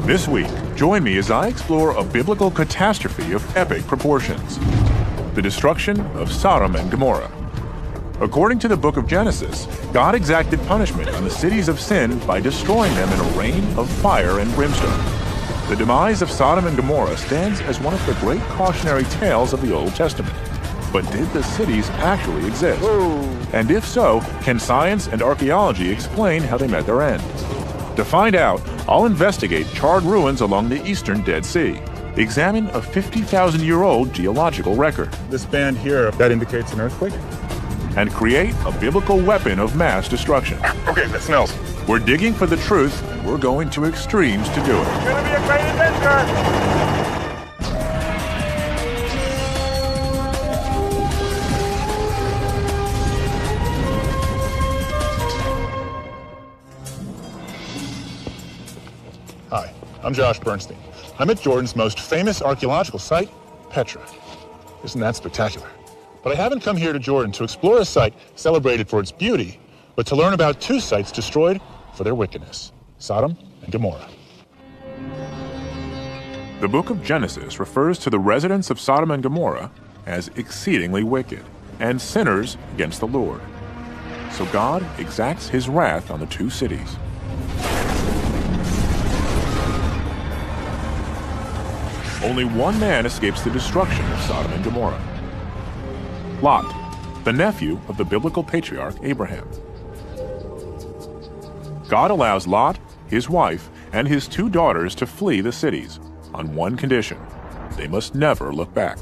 This week, join me as I explore a biblical catastrophe of epic proportions: the destruction of Sodom and Gomorrah. According to the book of Genesis, God exacted punishment on the cities of sin by destroying them in a rain of fire and brimstone. The demise of Sodom and Gomorrah stands as one of the great cautionary tales of the Old Testament. But did the cities actually exist? And if so, can science and archaeology explain how they met their end? To find out, I'll investigate charred ruins along the eastern Dead Sea, examine a 50,000-year-old geological record, This band here, that indicates an earthquake? and create a biblical weapon of mass destruction. Okay, that smells. We're digging for the truth, and we're going to extremes to do it. It's gonna be a great adventure! Hi, I'm Josh Bernstein. I'm at Jordan's most famous archaeological site, Petra. Isn't that spectacular? But I haven't come here to Jordan to explore a site celebrated for its beauty, but to learn about two sites destroyed for their wickedness: Sodom and Gomorrah. The book of Genesis refers to the residents of Sodom and Gomorrah as exceedingly wicked and sinners against the Lord. So God exacts his wrath on the two cities. Only one man escapes the destruction of Sodom and Gomorrah: Lot, the nephew of the biblical patriarch Abraham. God allows Lot, his wife, and his two daughters to flee the cities on one condition: they must never look back.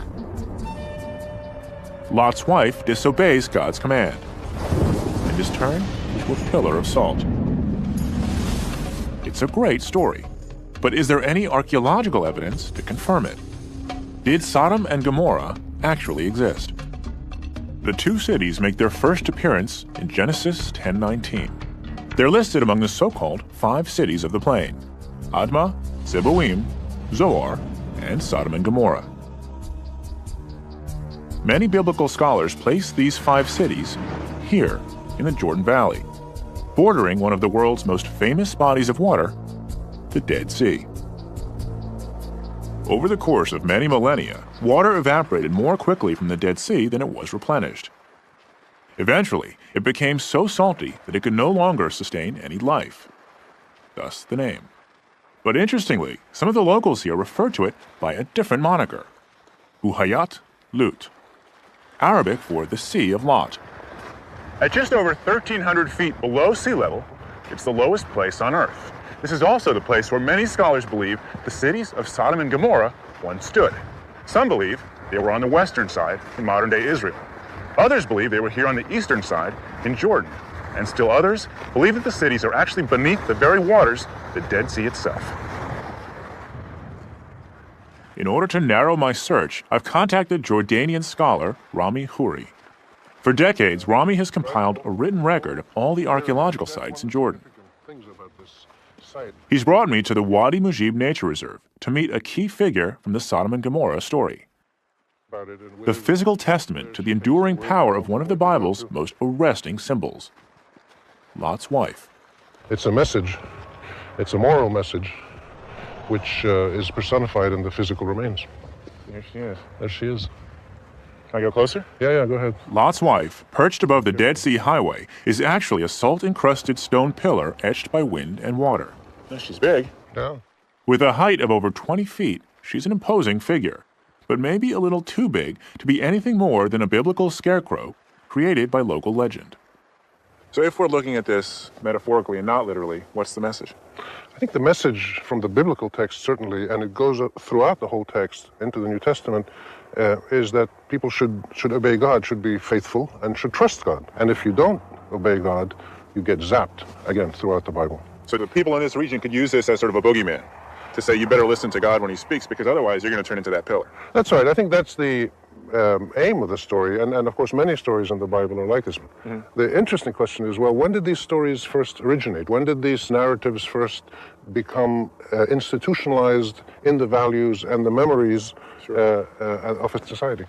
Lot's wife disobeys God's command and is turned into a pillar of salt. It's a great story, but is there any archaeological evidence to confirm it? Did Sodom and Gomorrah actually exist? The two cities make their first appearance in Genesis 10:19. They're listed among the so-called 5 cities of the plain: Admah, Zeboim, Zoar, and Sodom and Gomorrah. Many biblical scholars place these 5 cities here in the Jordan Valley, bordering one of the world's most famous bodies of water, the Dead Sea. Over the course of many millennia, water evaporated more quickly from the Dead Sea than it was replenished. Eventually, it became so salty that it could no longer sustain any life. Thus the name. But interestingly, some of the locals here refer to it by a different moniker: Uhayat Lut, Arabic for the Sea of Lot. At just over 1,300 feet below sea level, it's the lowest place on Earth. This is also the place where many scholars believe the cities of Sodom and Gomorrah once stood. Some believe they were on the western side in modern-day Israel. Others believe they were here on the eastern side in Jordan. And still others believe that the cities are actually beneath the very waters, the Dead Sea itself. In order to narrow my search, I've contacted Jordanian scholar Rami Houri. For decades, Rami has compiled a written record of all the archaeological sites in Jordan. He's brought me to the Wadi Mujib Nature Reserve to meet a key figure from the Sodom and Gomorrah story, the physical testament to the enduring power of one of the Bible's most arresting symbols: Lot's wife. It's a message, it's a moral message, which is personified in the physical remains. There she is. There she is. Can I go closer? Yeah, go ahead. Lot's wife, perched above the Dead Sea Highway, is actually a salt-encrusted stone pillar etched by wind and water. She's big. Yeah. With a height of over 20 feet, she's an imposing figure, but maybe a little too big to be anything more than a biblical scarecrow created by local legend. So if we're looking at this metaphorically and not literally, what's the message? I think the message from the biblical text, certainly, and it goes throughout the whole text into the New Testament, is that people should obey God, should be faithful, and should trust God. And if you don't obey God, you get zapped, again, throughout the Bible. So the people in this region could use this as sort of a boogeyman to say you better listen to God when he speaks, because otherwise you're going to turn into that pillar. That's right. I think that's the aim of the story, and of course many stories in the Bible are like this. Mm-hmm. The interesting question is, well, when did these stories first originate? When did these narratives first become institutionalized in the values and the memories of a society?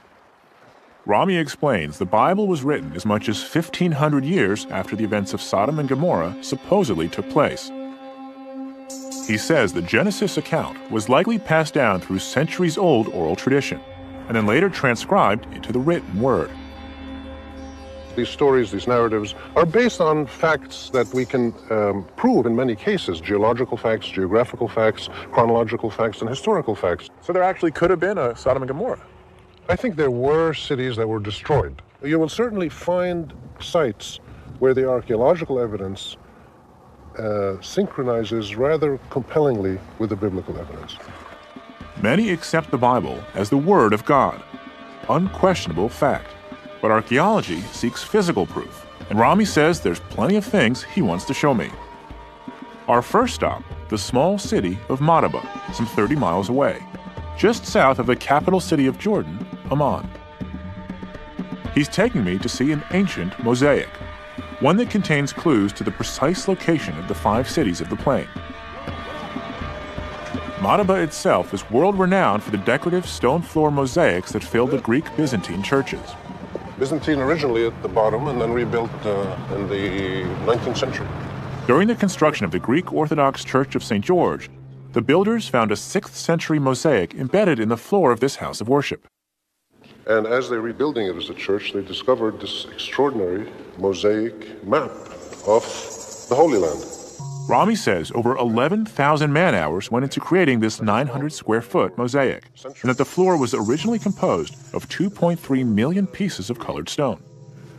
Rami explains the Bible was written as much as 1,500 years after the events of Sodom and Gomorrah supposedly took place. He says the Genesis account was likely passed down through centuries-old oral tradition, and then later transcribed into the written word. These stories, these narratives, are based on facts that we can prove in many cases: geological facts, geographical facts, chronological facts, and historical facts. So there actually could have been a Sodom and Gomorrah. I think there were cities that were destroyed. You will certainly find sites where the archaeological evidence synchronizes rather compellingly with the biblical evidence. Many accept the Bible as the Word of God, unquestionable fact. But archaeology seeks physical proof, and Rami says there's plenty of things he wants to show me. Our first stop, the small city of Madaba, some 30 miles away, just south of the capital city of Jordan, Amman. He's taking me to see an ancient mosaic, one that contains clues to the precise location of the 5 cities of the plain. Madaba itself is world-renowned for the decorative stone floor mosaics that filled the Greek Byzantine churches. Byzantine originally at the bottom and then rebuilt in the 19th century. During the construction of the Greek Orthodox Church of St. George, the builders found a 6th century mosaic embedded in the floor of this house of worship. And as they're rebuilding it as a church, they discovered this extraordinary mosaic map of the Holy Land. Rami says over 11,000 man-hours went into creating this 900-square-foot mosaic, and that the floor was originally composed of 2.3 million pieces of colored stone.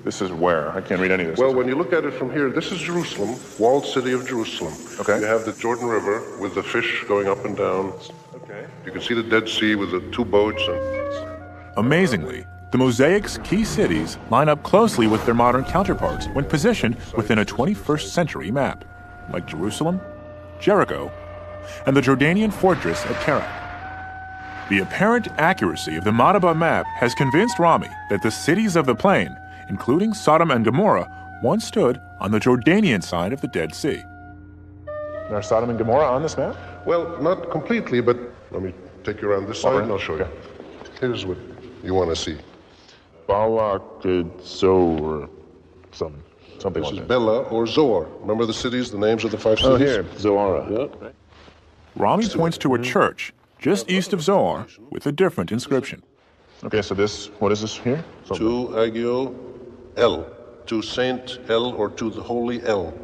This is where? I can't read any of this. Well, when you look at it from here, this is Jerusalem, walled city of Jerusalem. Okay. You have the Jordan River with the fish going up and down. Okay. You can see the Dead Sea with the 2 boats. Amazingly, the mosaic's key cities line up closely with their modern counterparts when positioned within a 21st century map, like Jerusalem, Jericho, and the Jordanian fortress at Karak. The apparent accuracy of the Madaba map has convinced Rami that the cities of the plain, including Sodom and Gomorrah, once stood on the Jordanian side of the Dead Sea. Are Sodom and Gomorrah on this map? Well, not completely, but let me take you around this side and I'll show you. Here's what you want to see. Balak, Zoar, something This like is that. Bela or Zoar. Remember the cities, the names of the 5 cities? Oh, here, Zoara. Yeah. Rami points to a church just east of Zoar with a different inscription. Okay, so this, what is this here? To Agio El, to Saint El or to the Holy El.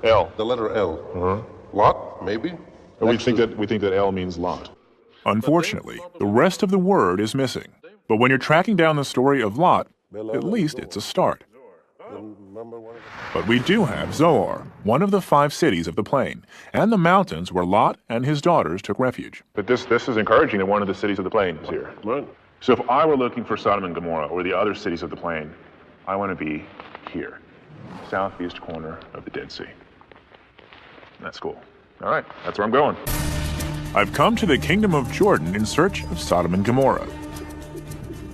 L. The letter L. Lot, maybe? We think that L means Lot. Unfortunately, the rest of the word is missing. But when you're tracking down the story of Lot, at least it's a start. But we do have Zoar, one of the 5 cities of the plain, and the mountains where Lot and his daughters took refuge. But this is encouraging that one of the cities of the plain is here. Right. So if I were looking for Sodom and Gomorrah or the other cities of the plain, I want to be here, southeast corner of the Dead Sea. That's cool. All right, that's where I'm going. I've come to the kingdom of Jordan in search of Sodom and Gomorrah,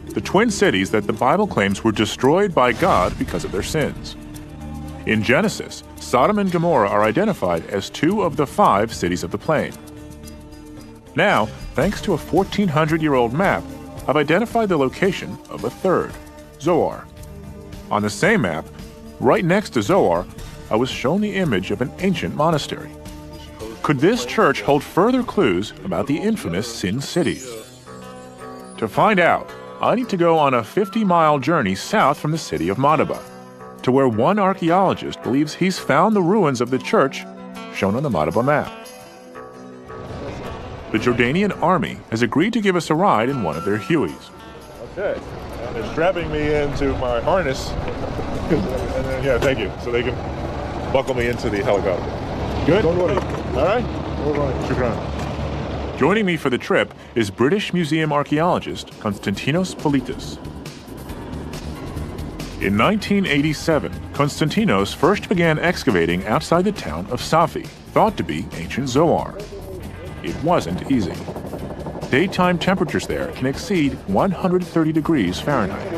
the twin cities that the Bible claims were destroyed by God because of their sins. In Genesis, Sodom and Gomorrah are identified as 2 of the 5 cities of the plain. Now, thanks to a 1,400-year-old map, I've identified the location of a 3rd, Zoar. On the same map, right next to Zoar, I was shown the image of an ancient monastery. Could this church hold further clues about the infamous Sin Cities? To find out, I need to go on a 50-mile journey south from the city of Madaba, to where one archaeologist believes he's found the ruins of the church shown on the Madaba map. The Jordanian army has agreed to give us a ride in one of their Hueys. Okay, and they're strapping me into my harness. And then, yeah, thank you. So they can buckle me into the helicopter. Good? Don't worry. All right? All right. Shukran. Joining me for the trip is British Museum archaeologist Konstantinos Politis. In 1987, Konstantinos first began excavating outside the town of Safi, thought to be ancient Zoar. It wasn't easy. Daytime temperatures there can exceed 130 degrees Fahrenheit.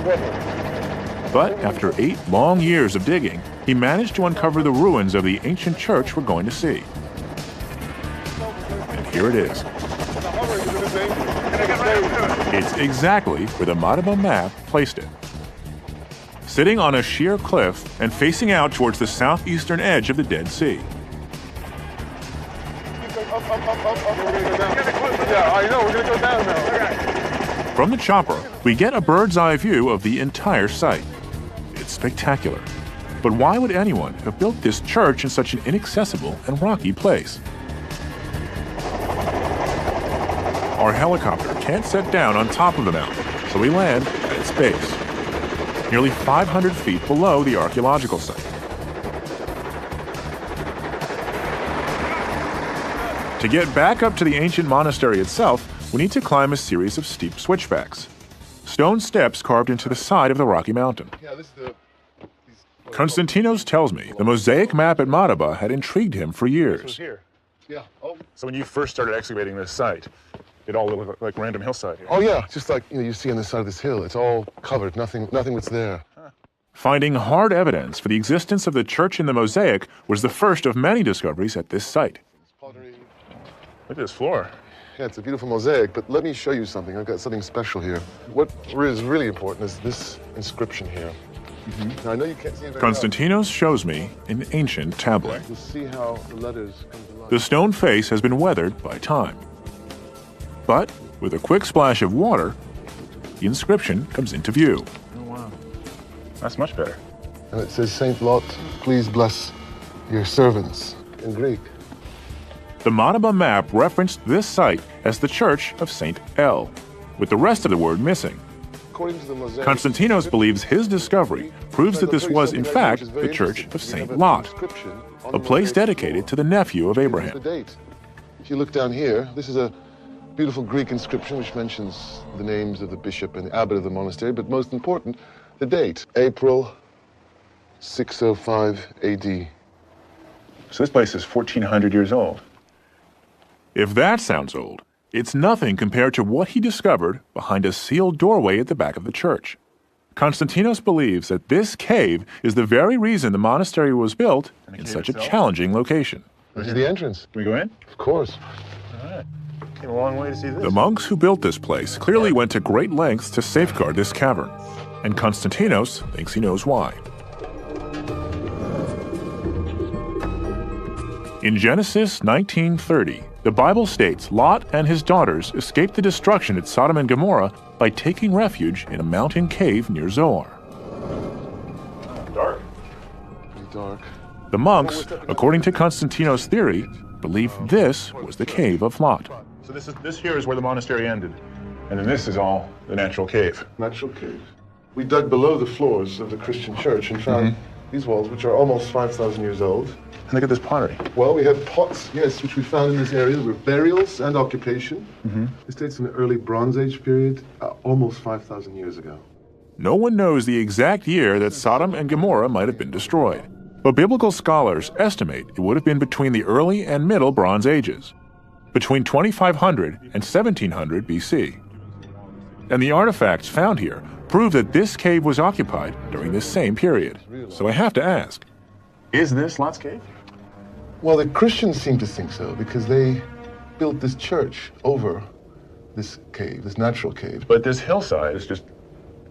But after 8 long years of digging, he managed to uncover the ruins of the ancient church we're going to see. And here it is. It's exactly where the Madaba map placed it. Sitting on a sheer cliff and facing out towards the southeastern edge of the Dead Sea. Yeah, I know. We're going to go down now. From the chopper, we get a bird's eye view of the entire site. It's spectacular. But why would anyone have built this church in such an inaccessible and rocky place? Our helicopter can't set down on top of the mountain, so we land at its base, nearly 500 feet below the archaeological site. To get back up to the ancient monastery itself, we need to climb a series of steep switchbacks. Stone steps carved into the side of the rocky mountain. Yeah, this is Konstantinos tells me the mosaic map at Madaba had intrigued him for years. Here. Yeah. Oh. So when you first started excavating this site, it all looked like random hillside here. Oh yeah, just like you see on the side of this hill. It's all covered. Nothing was there. Finding hard evidence for the existence of the church in the mosaic was the first of many discoveries at this site. Pottery. Look at this floor. Yeah, it's a beautiful mosaic, but let me show you something. I've got something special here. What is really important is this inscription here. Now, I know you can't see it very well. Konstantinos shows me an ancient tablet. You'll see how the letters come to life. The stone face has been weathered by time. But with a quick splash of water, the inscription comes into view. Oh, wow. That's much better. And it says, Saint Lot, please bless your servants, in Greek. The Madaba map referenced this site as the Church of Saint El, with the rest of the word missing. According to the mosaic, Konstantinos believes his discovery proves that this was, in fact, the Church of Saint Lot, a place dedicated to the nephew of Abraham. The date. If you look down here, this is a beautiful Greek inscription which mentions the names of the bishop and the abbot of the monastery, but most important, the date, April 605 AD. So this place is 1,400 years old. If that sounds old, it's nothing compared to what he discovered behind a sealed doorway at the back of the church. Konstantinos believes that this cave is the very reason the monastery was built in such a challenging location. This is the entrance. Can we go in? Of course. All right. Came a long way to see this. The monks who built this place clearly went to great lengths to safeguard this cavern, and Konstantinos thinks he knows why. In Genesis 19:30, the Bible states Lot and his daughters escaped the destruction at Sodom and Gomorrah by taking refuge in a mountain cave near Zoar. Dark. Pretty dark. The monks, according to Konstantinos' theory, believed this was the cave of Lot. So this here is where the monastery ended. And then this is all the natural cave. Natural cave. We dug below the floors of the Christian church and found these walls, which are almost 5,000 years old. And look at this pottery. Well, we have pots, yes, which we found in this area. There were burials and occupation. This dates from the early Bronze Age period, almost 5,000 years ago. No one knows the exact year that Sodom and Gomorrah might have been destroyed, but biblical scholars estimate it would have been between the early and middle Bronze Ages, between 2500 and 1700 BC. And the artifacts found here prove that this cave was occupied during this same period. So I have to ask, Is this Lot's cave? Well, the Christians seem to think so because they built this church over this cave, this natural cave. But this hillside is just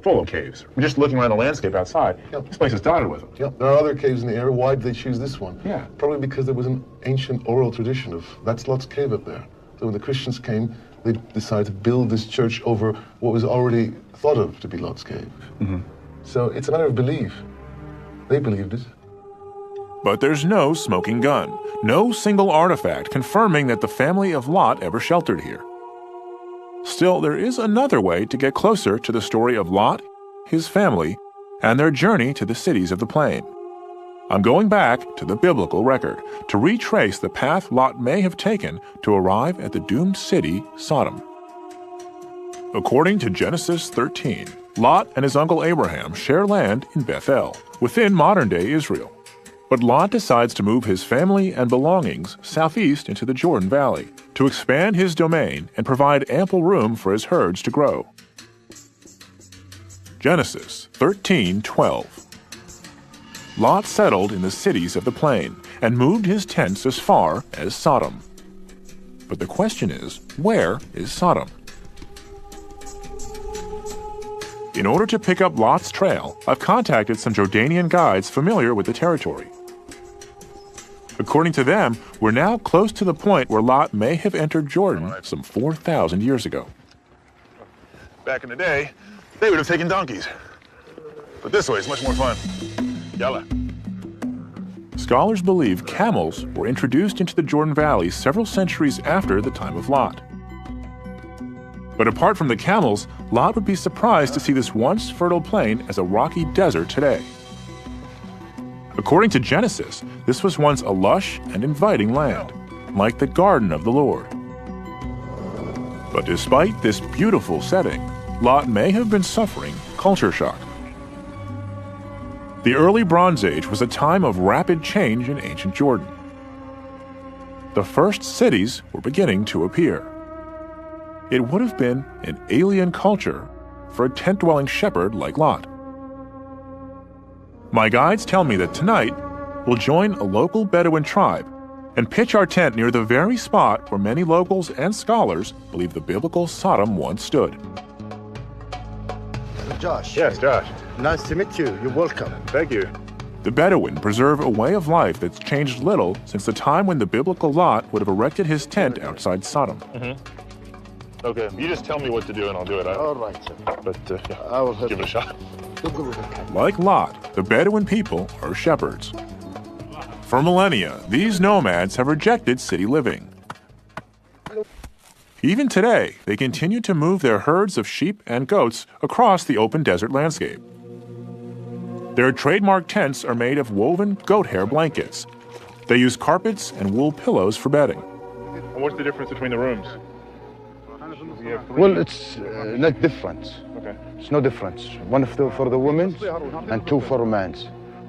full of caves. We're just looking around the landscape outside. Yep. This place is dotted with them. Yep, there are other caves in the area. Why did they choose this one? Yeah. Probably because there was an ancient oral tradition of that's Lot's cave up there. So when the Christians came, they decided to build this church over what was already thought of to be Lot's cave. So it's a matter of belief. They believed it. but there's no smoking gun, no single artifact confirming that the family of Lot ever sheltered here. Still, there is another way to get closer to the story of Lot, his family, and their journey to the cities of the plain. I'm going back to the biblical record to retrace the path Lot may have taken to arrive at the doomed city, Sodom. According to Genesis 13, Lot and his uncle Abraham share land in Bethel, within modern-day Israel. But Lot decides to move his family and belongings southeast into the Jordan Valley to expand his domain and provide ample room for his herds to grow. Genesis 13:12. Lot settled in the cities of the plain and moved his tents as far as Sodom. But the question is, where is Sodom? In order to pick up Lot's trail, I've contacted some Jordanian guides familiar with the territory. According to them, we're now close to the point where Lot may have entered Jordan some 4,000 years ago. Back in the day, they would have taken donkeys. But this way is much more fun. Yalla. Scholars believe camels were introduced into the Jordan Valley several centuries after the time of Lot. But apart from the camels, Lot would be surprised to see this once fertile plain as a rocky desert today. According to Genesis, this was once a lush and inviting land, like the garden of the Lord. But despite this beautiful setting, Lot may have been suffering culture shock. The early Bronze Age was a time of rapid change in ancient Jordan. The first cities were beginning to appear. It would have been an alien culture for a tent-dwelling shepherd like Lot. My guides tell me that tonight we'll join a local Bedouin tribe and pitch our tent near the very spot where many locals and scholars believe the biblical Sodom once stood. Josh. Yes, Josh. Nice to meet you. You're welcome. Thank you. The Bedouin preserve a way of life that's changed little since the time when the biblical Lot would have erected his tent outside Sodom. Okay, you just tell me what to do and I'll do it. All right, sir. But yeah, I will help give it a shot. Like Lot, the Bedouin people are shepherds. For millennia, these nomads have rejected city living. Even today, they continue to move their herds of sheep and goats across the open desert landscape. Their trademark tents are made of woven goat hair blankets. They use carpets and wool pillows for bedding. And what's the difference between the rooms? Well, it's not different. Okay. It's no difference. One for the women and two for men.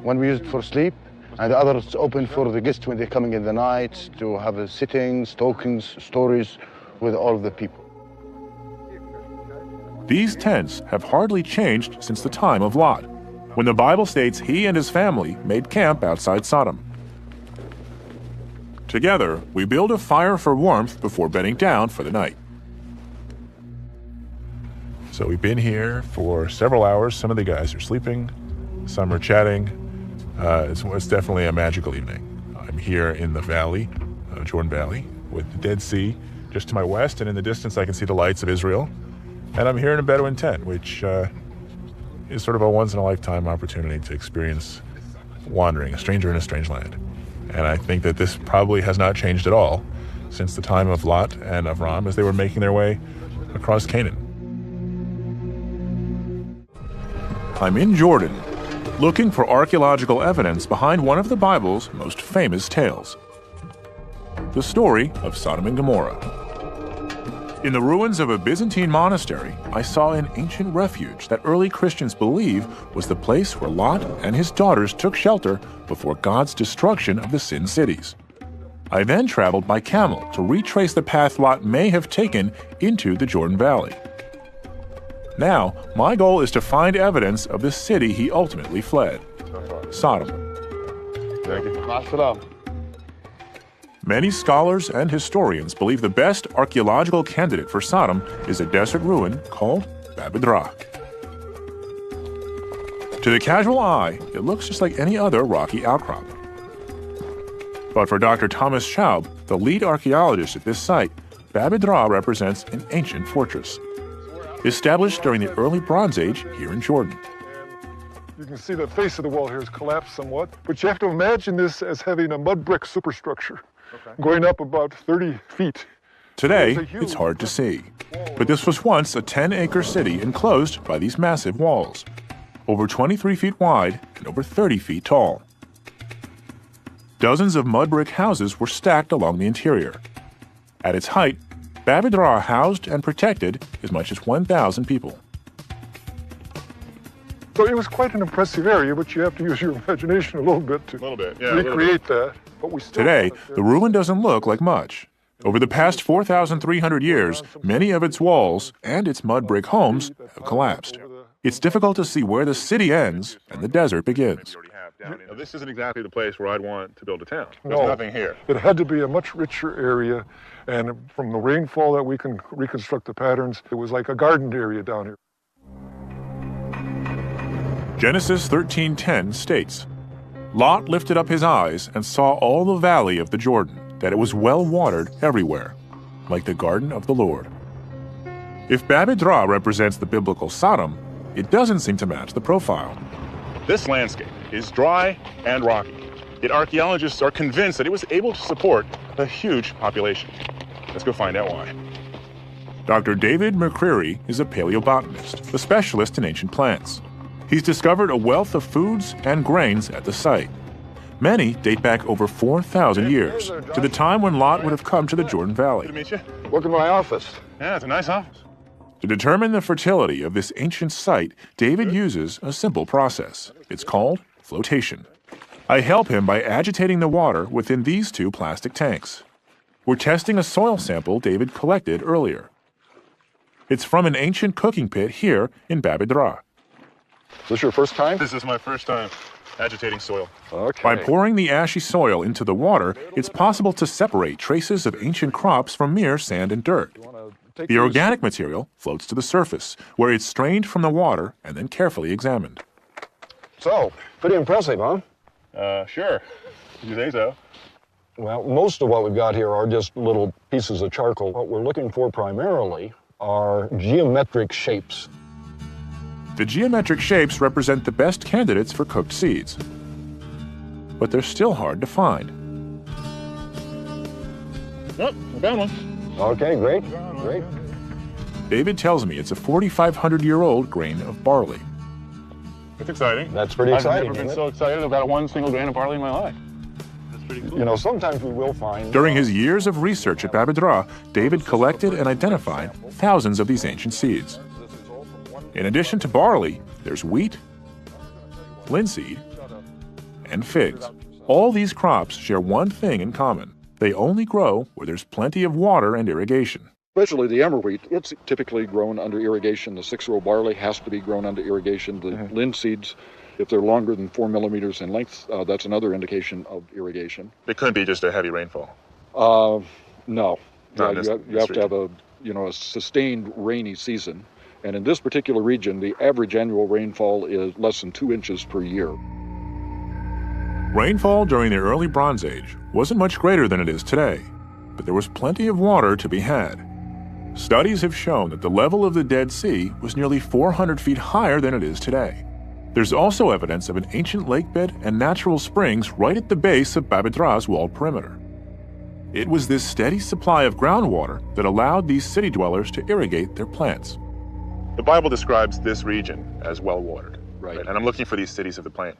One we use it for sleep, and the other is open for the guests when they're coming in the night to have a sittings, talkings, stories with all of the people. These tents have hardly changed since the time of Lot, when the Bible states he and his family made camp outside Sodom. Together, we build a fire for warmth before bedding down for the night. So we've been here for several hours. Some of the guys are sleeping, some are chatting. It's definitely a magical evening. I'm here in the valley, Jordan Valley, with the Dead Sea just to my west, and in the distance I can see the lights of Israel. And I'm here in a Bedouin tent, which is sort of a once-in-a-lifetime opportunity to experience wandering, a stranger in a strange land. And I think that this probably has not changed at all since the time of Lot and Avram as they were making their way across Canaan. I'm in Jordan, looking for archaeological evidence behind one of the Bible's most famous tales, the story of Sodom and Gomorrah. In the ruins of a Byzantine monastery, I saw an ancient refuge that early Christians believe was the place where Lot and his daughters took shelter before God's destruction of the sin cities. I then traveled by camel to retrace the path Lot may have taken into the Jordan Valley. Now, my goal is to find evidence of the city he ultimately fled, Sodom. Thank you. Many scholars and historians believe the best archaeological candidate for Sodom is a desert ruin called Babydra. To the casual eye, it looks just like any other rocky outcrop. But for Dr. Thomas Schaub, the lead archaeologist at this site, Babydra represents an ancient fortress, established during the early Bronze Age here in Jordan. You can see the face of the wall here has collapsed somewhat, but you have to imagine this as having a mud brick superstructure, going up about 30 feet. Today, it's hard to see, but this was once a 10-acre city enclosed by these massive walls, over 23 feet wide and over 30 feet tall. Dozens of mud brick houses were stacked along the interior. At its height, Babydra housed and protected as much as 1,000 people. So it was quite an impressive area, but you have to use your imagination a little bit to recreate that. But we still Today, the ruin doesn't look like much. Over the past 4,300 years, many of its walls and its mud brick homes have collapsed. It's difficult to see where the city ends and the desert begins. Now, this isn't exactly the place where I'd want to build a town. There's No. nothing here. It had to be a much richer area, and from the rainfall that we can reconstruct the patterns, it was like a gardened area down here. Genesis 13:10 states, Lot lifted up his eyes and saw all the valley of the Jordan, that it was well watered everywhere, like the garden of the Lord. If Babedra represents the biblical Sodom, it doesn't seem to match the profile. This landscape is dry and rocky, yet archaeologists are convinced that it was able to support a huge population. Let's go find out why. Dr. David McCreary is a paleobotanist, a specialist in ancient plants. He's discovered a wealth of foods and grains at the site. Many date back over 4,000 years, to the time when Lot would have come to the Jordan Valley. Good to meet you. Welcome to my office. Yeah, it's a nice office. To determine the fertility of this ancient site, David uses a simple process. It's called flotation. I help him by agitating the water within these two plastic tanks. We're testing a soil sample David collected earlier. It's from an ancient cooking pit here in Babedra. Is this your first time? This is my first time agitating soil. Okay. By pouring the ashy soil into the water, it's possible to separate traces of ancient crops from mere sand and dirt. The organic material floats to the surface, where it's strained from the water and then carefully examined. So, pretty impressive, huh? Sure. You think so? Well, most of what we've got here are just little pieces of charcoal. What we're looking for primarily are geometric shapes. The geometric shapes represent the best candidates for cooked seeds, but they're still hard to find. Oh, I found one. Okay, great. David tells me it's a 4,500-year-old grain of barley. It's exciting. That's pretty exciting, I've never been isn't so excited about one single grain of barley in my life. That's pretty cool. You know, sometimes we will find... During his years of research at Babedra, David collected and identified thousands of these ancient seeds. In addition to barley, there's wheat, linseed, and figs. All these crops share one thing in common. They only grow where there's plenty of water and irrigation. Especially the emmer wheat, it's typically grown under irrigation. The 6-row barley has to be grown under irrigation. The linseeds, if they're longer than 4 millimeters in length, that's another indication of irrigation. It couldn't be just a heavy rainfall. No. Not in this You have to have region. a sustained rainy season. And in this particular region, the average annual rainfall is less than 2 inches per year. Rainfall during the early Bronze Age wasn't much greater than it is today, but there was plenty of water to be had. Studies have shown that the level of the Dead Sea was nearly 400 feet higher than it is today. There's also evidence of an ancient lakebed and natural springs right at the base of Babedra's walled perimeter. It was this steady supply of groundwater that allowed these city dwellers to irrigate their plants. The Bible describes this region as well-watered. Right. And I'm looking for these cities of the plain.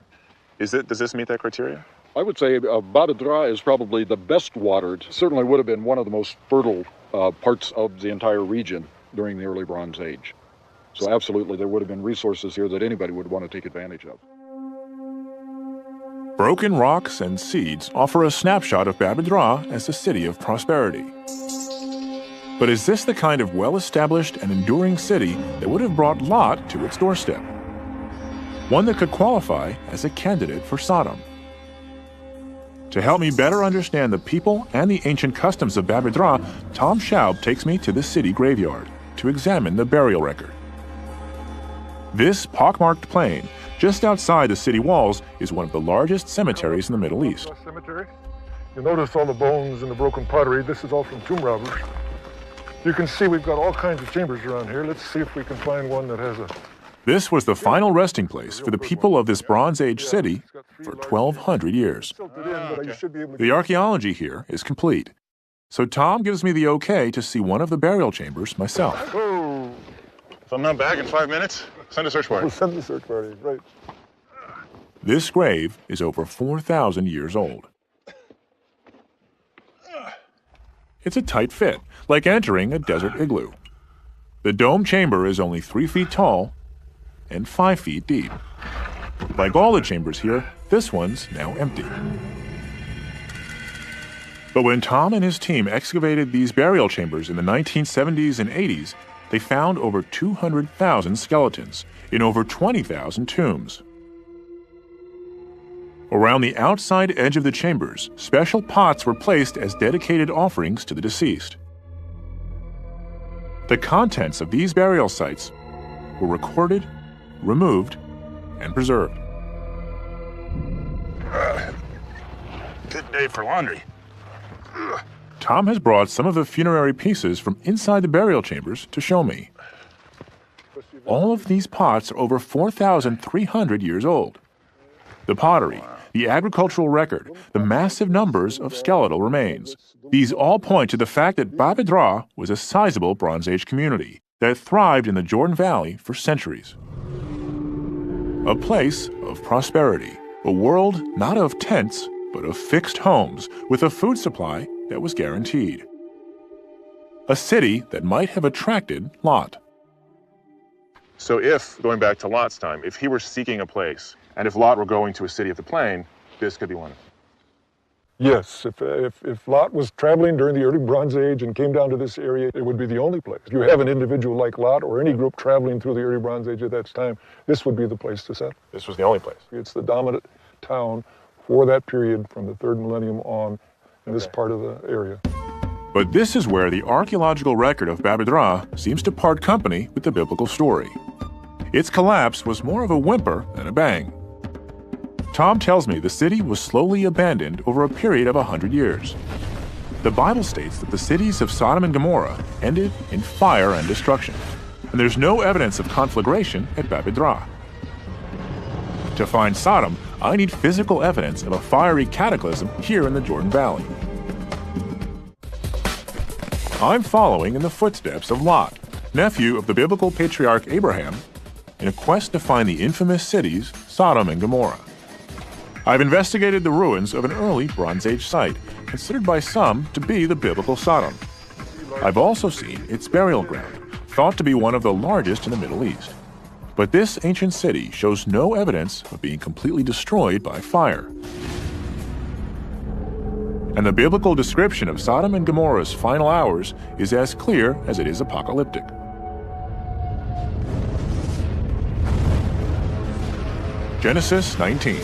Does this meet that criteria? I would say Babedra is probably the best watered, certainly would have been one of the most fertile parts of the entire region during the early Bronze Age. So absolutely, there would have been resources here that anybody would want to take advantage of. Broken rocks and seeds offer a snapshot of Babedra as a city of prosperity. But is this the kind of well-established and enduring city that would have brought Lot to its doorstep? One that could qualify as a candidate for Sodom? To help me better understand the people and the ancient customs of Babedra, Tom Schaub takes me to the city graveyard to examine the burial record. This pockmarked plain, just outside the city walls, is one of the largest cemeteries in the Middle East. Cemetery. You notice all the bones and the broken pottery. This is all from tomb robbers. You can see we've got all kinds of chambers around here. Let's see if we can find one that has a... This was the final resting place for the people of this Bronze Age city for 1,200 years. The archaeology here is complete, so Tom gives me the okay to see one of the burial chambers myself. Oh, If I'm not back in 5 minutes, send a search party. we'll send the search party, right. This grave is over 4,000 years old. It's a tight fit, like entering a desert igloo. The dome chamber is only 3 feet tall and 5 feet deep. Like all the chambers here, this one's now empty. But when Tom and his team excavated these burial chambers in the 1970s and 80s, they found over 200,000 skeletons in over 20,000 tombs. Around the outside edge of the chambers, special pots were placed as dedicated offerings to the deceased. The contents of these burial sites were recorded, removed, and preserved. Good day for laundry. Tom has brought some of the funerary pieces from inside the burial chambers to show me. All of these pots are over 4,300 years old. The pottery, the agricultural record, the massive numbers of skeletal remains. These all point to the fact that Babydra was a sizable Bronze Age community that thrived in the Jordan Valley for centuries. A place of prosperity, a world not of tents, but of fixed homes with a food supply that was guaranteed. A city that might have attracted Lot. So if, going back to Lot's time, if he were seeking a place, and if Lot were going to a city of the plain, this could be one. Yes, if Lot was traveling during the early Bronze Age and came down to this area, it would be the only place. If you have an individual like Lot or any group traveling through the early Bronze Age at that time, this would be the place to settle. This was the only place. It's the dominant town for that period from the 3rd millennium on in this part of the area. But this is where the archaeological record of Babydra seems to part company with the biblical story. Its collapse was more of a whimper than a bang. Tom tells me the city was slowly abandoned over a period of 100 years. The Bible states that the cities of Sodom and Gomorrah ended in fire and destruction, and there's no evidence of conflagration at Babydra. To find Sodom, I need physical evidence of a fiery cataclysm here in the Jordan Valley. I'm following in the footsteps of Lot, nephew of the biblical patriarch Abraham, in a quest to find the infamous cities Sodom and Gomorrah. I've investigated the ruins of an early Bronze Age site, considered by some to be the biblical Sodom. I've also seen its burial ground, thought to be one of the largest in the Middle East. But this ancient city shows no evidence of being completely destroyed by fire. And the biblical description of Sodom and Gomorrah's final hours is as clear as it is apocalyptic. Genesis 19.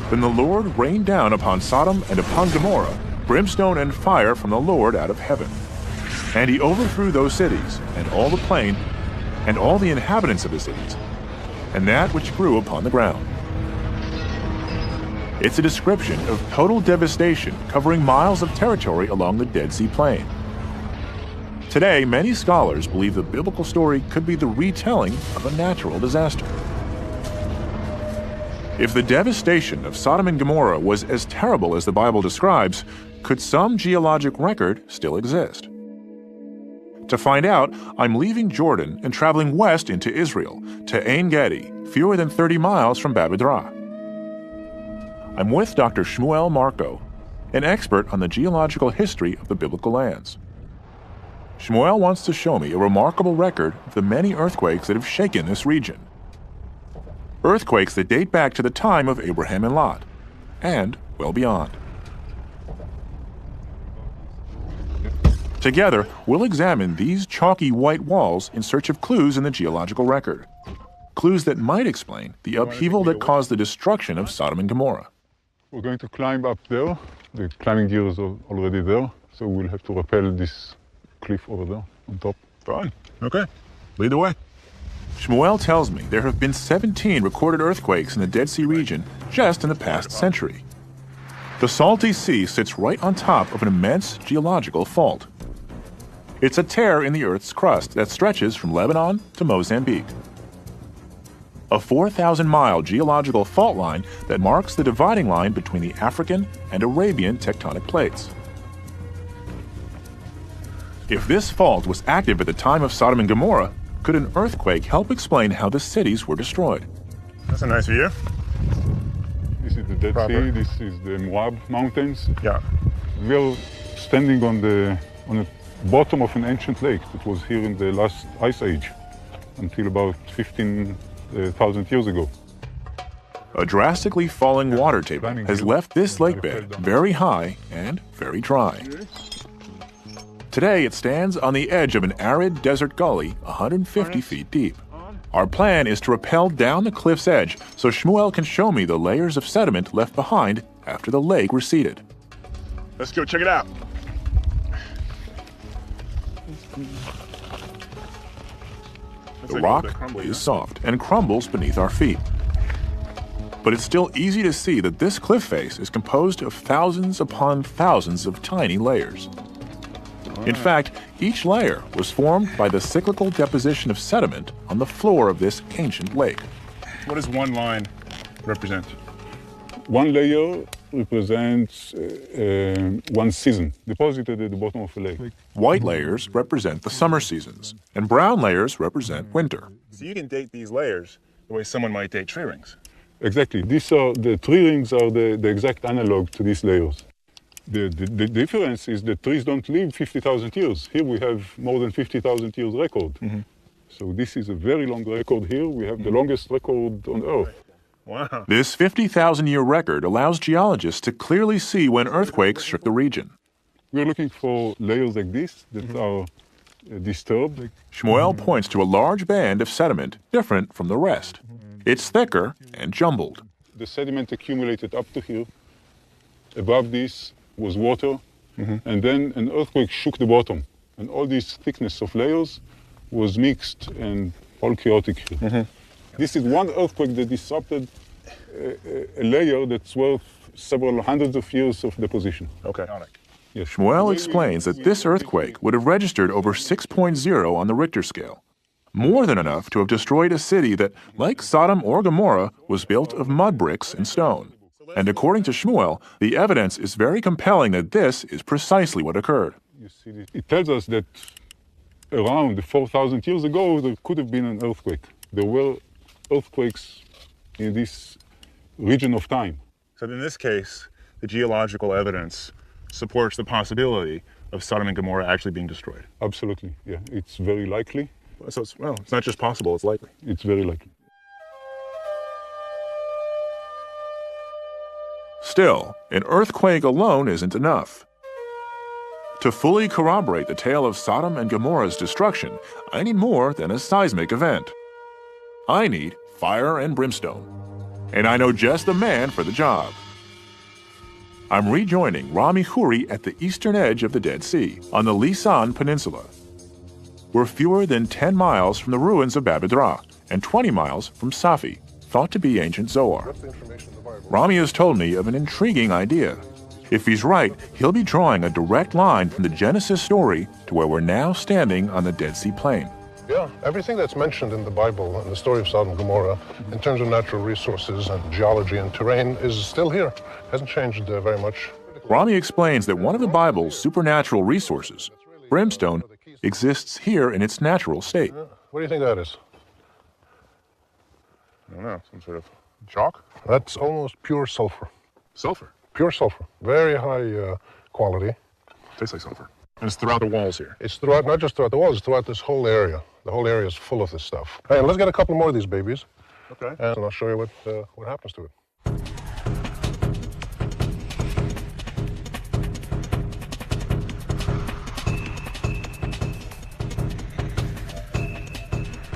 Then the Lord rained down upon Sodom and upon Gomorrah brimstone and fire from the Lord out of heaven. And he overthrew those cities, and all the plain, and all the inhabitants of the cities, and that which grew upon the ground. It's a description of total devastation covering miles of territory along the Dead Sea Plain. Today, many scholars believe the biblical story could be the retelling of a natural disaster. If the devastation of Sodom and Gomorrah was as terrible as the Bible describes, could some geologic record still exist? To find out, I'm leaving Jordan and traveling west into Israel, to Ein Gedi, fewer than 30 miles from Babydra. I'm with Dr. Shmuel Marco, an expert on the geological history of the biblical lands. Shmuel wants to show me a remarkable record of the many earthquakes that have shaken this region. Earthquakes that date back to the time of Abraham and Lot, and well beyond. Together, we'll examine these chalky white walls in search of clues in the geological record. Clues that might explain the upheaval that caused the destruction of Sodom and Gomorrah. We're going to climb up there. The climbing gear is already there, so we'll have to rappel this cliff over there on top. Fine. Okay. Lead the way. Shmuel tells me there have been 17 recorded earthquakes in the Dead Sea region just in the past century. The salty sea sits right on top of an immense geological fault. It's a tear in the Earth's crust that stretches from Lebanon to Mozambique. A 4,000-mile geological fault line that marks the dividing line between the African and Arabian tectonic plates. If this fault was active at the time of Sodom and Gomorrah, could an earthquake help explain how the cities were destroyed? That's a nice view. This is the Dead Sea, this is the Moab Mountains. Yeah. We're standing on the bottom of an ancient lake that was here in the last ice age until about 15,000 years ago. A drastically falling water table has left this lake bed very high and very dry. Today, it stands on the edge of an arid desert gully 150 feet deep. Our plan is to rappel down the cliff's edge so Shmuel can show me the layers of sediment left behind after the lake receded. Let's go check it out. The rock is soft and crumbles beneath our feet. but it's still easy to see that this cliff face is composed of thousands upon thousands of tiny layers. In fact, each layer was formed by the cyclical deposition of sediment on the floor of this ancient lake. What does one line represent? One layer represents one season deposited at the bottom of the lake. White layers represent the summer seasons, and brown layers represent winter. So you can date these layers the way someone might date tree rings. Exactly. The tree rings are the exact analog to these layers. The difference is that trees don't live 50,000 years. Here we have more than 50,000 years record. So this is a very long record here. We have the longest record on Earth. Wow. This 50,000-year record allows geologists to clearly see when earthquakes shook the region. We're looking for layers like this that are disturbed. Shmuel points to a large band of sediment different from the rest. It's thicker and jumbled. The sediment accumulated up to here. Above this was water, and then an earthquake shook the bottom. And all this thickness of layers was mixed and all chaotic here. This is one earthquake that disrupted a layer that's worth several hundreds of years of deposition. Okay. Yes. Shmuel explains that this earthquake would have registered over 6.0 on the Richter scale, more than enough to have destroyed a city that, like Sodom or Gomorrah, was built of mud bricks and stone. And according to Shmuel, the evidence is very compelling that this is precisely what occurred. You see, it tells us that around 4,000 years ago, there could have been an earthquake. There were earthquakes in this region of time. So in this case, the geological evidence supports the possibility of Sodom and Gomorrah actually being destroyed. Absolutely, yeah. It's very likely. So it's not just possible, it's likely. It's very likely. Still, an earthquake alone isn't enough. To fully corroborate the tale of Sodom and Gomorrah's destruction, I need more than a seismic event. I need fire and brimstone. And I know just the man for the job. I'm rejoining Rami Khoury at the eastern edge of the Dead Sea, on the Lisan Peninsula. We're fewer than 10 miles from the ruins of Babydra, and 20 miles from Safi, thought to be ancient Zoar. Rami has told me of an intriguing idea. If he's right, he'll be drawing a direct line from the Genesis story to where we're now standing on the Dead Sea Plain. Yeah, everything that's mentioned in the Bible and the story of Sodom and Gomorrah, in terms of natural resources and geology and terrain, is still here. Hasn't changed very much. Rami explains that one of the Bible's supernatural resources, brimstone, exists here in its natural state. Yeah. What do you think that is? I don't know, some sort of chalk? That's almost pure sulfur. Sulfur? Pure sulfur. Very high quality. Tastes like sulfur. And it's throughout the walls here. It's throughout, not just throughout the walls, it's throughout this whole area. The whole area is full of this stuff. Hey, let's get a couple more of these babies. Okay. And I'll show you what happens to it.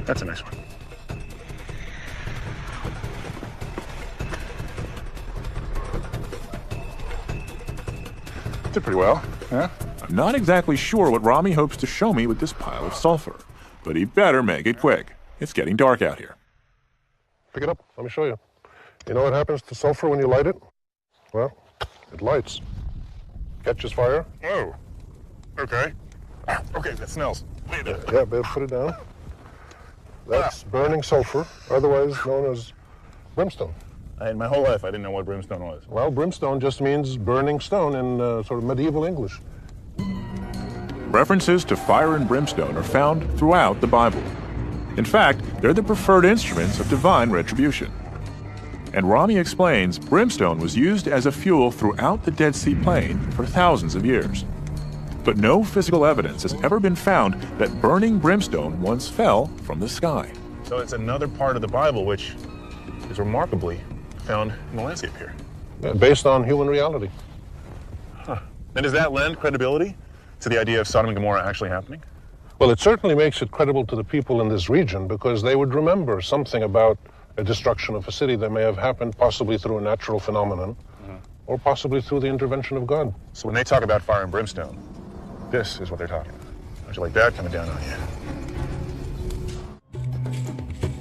That's a nice one. Did pretty well, yeah? I'm not exactly sure what Rami hopes to show me with this pile of sulfur, but he better make it quick. It's getting dark out here. Pick it up. Let me show you. You know what happens to sulfur when you light it? Well, it lights. Catches fire. Oh, okay. Okay, that smells. Wait a minute. Yeah, better put it down. That's burning sulfur, otherwise known as brimstone. In my whole life, I didn't know what brimstone was. Well, brimstone just means burning stone in sort of medieval English. References to fire and brimstone are found throughout the Bible. In fact, they're the preferred instruments of divine retribution. And Rami explains brimstone was used as a fuel throughout the Dead Sea Plain for thousands of years. But no physical evidence has ever been found that burning brimstone once fell from the sky. So it's another part of the Bible which is remarkably found in the landscape here. Based on human reality. Huh. And does that lend credibility to the idea of Sodom and Gomorrah actually happening? Well, it certainly makes it credible to the people in this region because they would remember something about a destruction of a city that may have happened possibly through a natural phenomenon or possibly through the intervention of God. So when they talk about fire and brimstone, this is what they're talking about. How'd you like that coming down on you?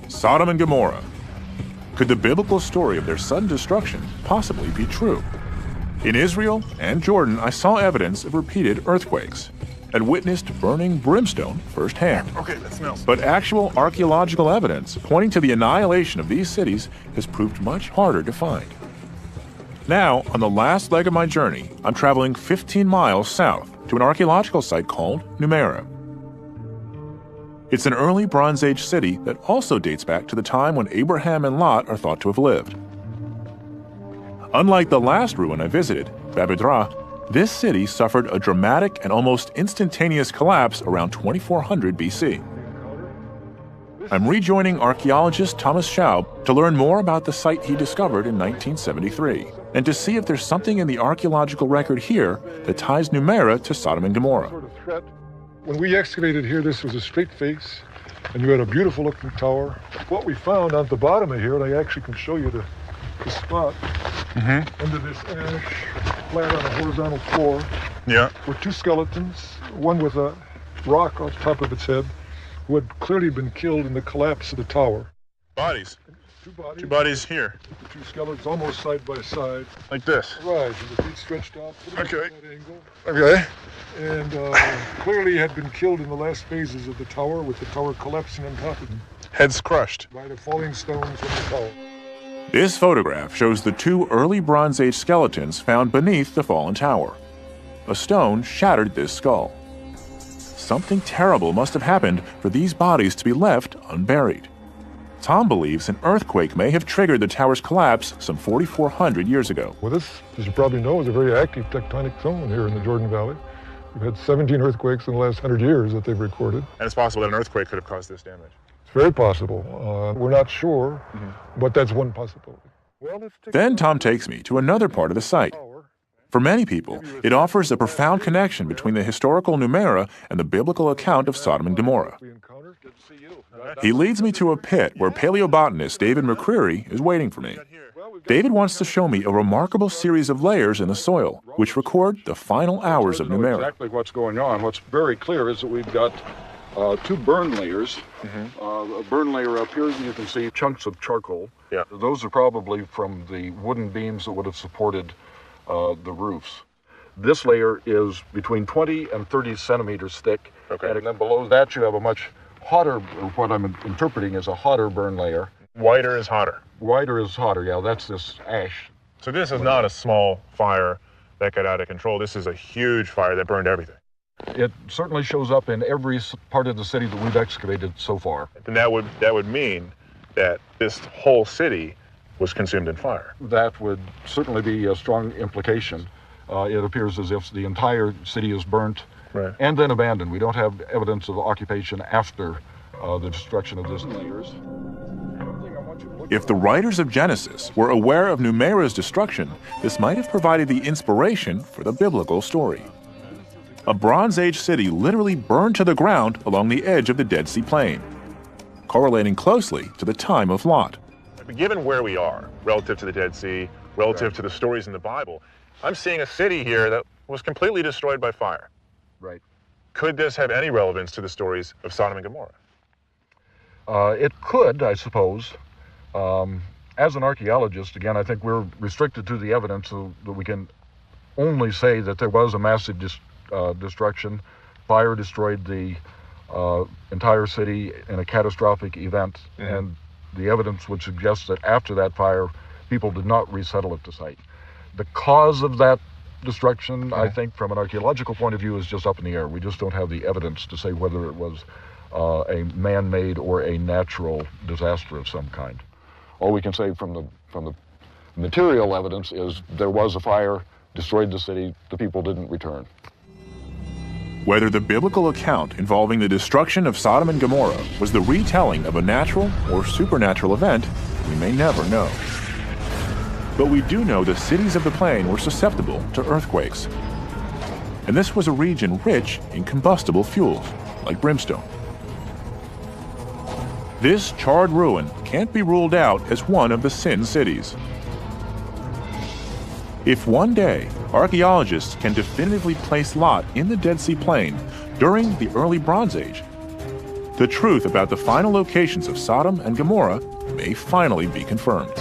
Sodom and Gomorrah. Could the biblical story of their sudden destruction possibly be true? In Israel and Jordan, I saw evidence of repeated earthquakes and witnessed burning brimstone firsthand. Okay, that smells. But actual archaeological evidence pointing to the annihilation of these cities has proved much harder to find. Now, on the last leg of my journey, I'm traveling 15 miles south to an archaeological site called Gomorrah. It's an early Bronze Age city that also dates back to the time when Abraham and Lot are thought to have lived. Unlike the last ruin I visited, Babydra, this city suffered a dramatic and almost instantaneous collapse around 2400 BC. I'm rejoining archaeologist Thomas Schaub to learn more about the site he discovered in 1973 and to see if there's something in the archaeological record here that ties Gomorrah to Sodom and Gomorrah. When we excavated here, this was a straight face, and you had a beautiful looking tower. What we found on the bottom of here, and I actually can show you the spot, under this ash, flat on a horizontal floor, were two skeletons, one with a rock on top of its head, who had clearly been killed in the collapse of the tower. Bodies. Two bodies here. The two skeletons almost side by side. Like this. Right, and the feet stretched out. Okay. At that angle. Okay. And clearly had been killed in the last phases of the tower, with the tower collapsing on top of them Heads crushed. by the falling stones from the tower. This photograph shows the two early Bronze Age skeletons found beneath the fallen tower. A stone shattered this skull. Something terrible must have happened for these bodies to be left unburied. Tom believes an earthquake may have triggered the tower's collapse some 4,400 years ago. Well, this, as you probably know, is a very active tectonic zone here in the Jordan Valley. We've had 17 earthquakes in the last 100 years that they've recorded. And it's possible that an earthquake could have caused this damage. It's very possible. We're not sure, but that's one possibility. Then Tom takes me to another part of the site. For many people, it offers a profound connection between the historical Gomorrah and the biblical account of Sodom and Gomorrah. He leads me to a pit where paleobotanist David McCreary is waiting for me. David wants to show me a remarkable series of layers in the soil, which record the final hours of Gomorrah. Exactly what's going on. What's very clear is that we've got two burn layers. A burn layer up here, you can see chunks of charcoal. Yeah. Those are probably from the wooden beams that would have supported the roofs. This layer is between 20 and 30 centimeters thick. Okay. And then below that you have a much hotter, or what I'm interpreting as a hotter burn layer. Whiter is hotter. Whiter is hotter, yeah, that's this ash. So this is not a small fire that got out of control. This is a huge fire that burned everything. It certainly shows up in every part of the city that we've excavated so far. And that would mean that this whole city was consumed in fire. That would certainly be a strong implication. It appears as if the entire city is burnt and then abandoned. We don't have evidence of occupation after the destruction of these layers. If the writers of Genesis were aware of Gomorrah's destruction, this might have provided the inspiration for the biblical story. A Bronze Age city literally burned to the ground along the edge of the Dead Sea Plain, correlating closely to the time of Lot. Given where we are, relative to the Dead Sea, relative to the stories in the Bible, I'm seeing a city here that was completely destroyed by fire. Right. Could this have any relevance to the stories of Sodom and Gomorrah? It could, I suppose. As an archaeologist, again, I think we're restricted to the evidence so that we can only say that there was a massive destruction. Fire destroyed the entire city in a catastrophic event, and the evidence would suggest that after that fire, people did not resettle at the site. The cause of that destruction, I think, from an archaeological point of view, is just up in the air. We just don't have the evidence to say whether it was a man-made or a natural disaster of some kind. All we can say from the material evidence is there was a fire, destroyed the city, the people didn't return. Whether the biblical account involving the destruction of Sodom and Gomorrah was the retelling of a natural or supernatural event, we may never know. But we do know the cities of the plain were susceptible to earthquakes. And this was a region rich in combustible fuels, like brimstone. This charred ruin can't be ruled out as one of the sin cities. If one day archaeologists can definitively place Lot in the Dead Sea Plain during the early Bronze Age, the truth about the final locations of Sodom and Gomorrah may finally be confirmed.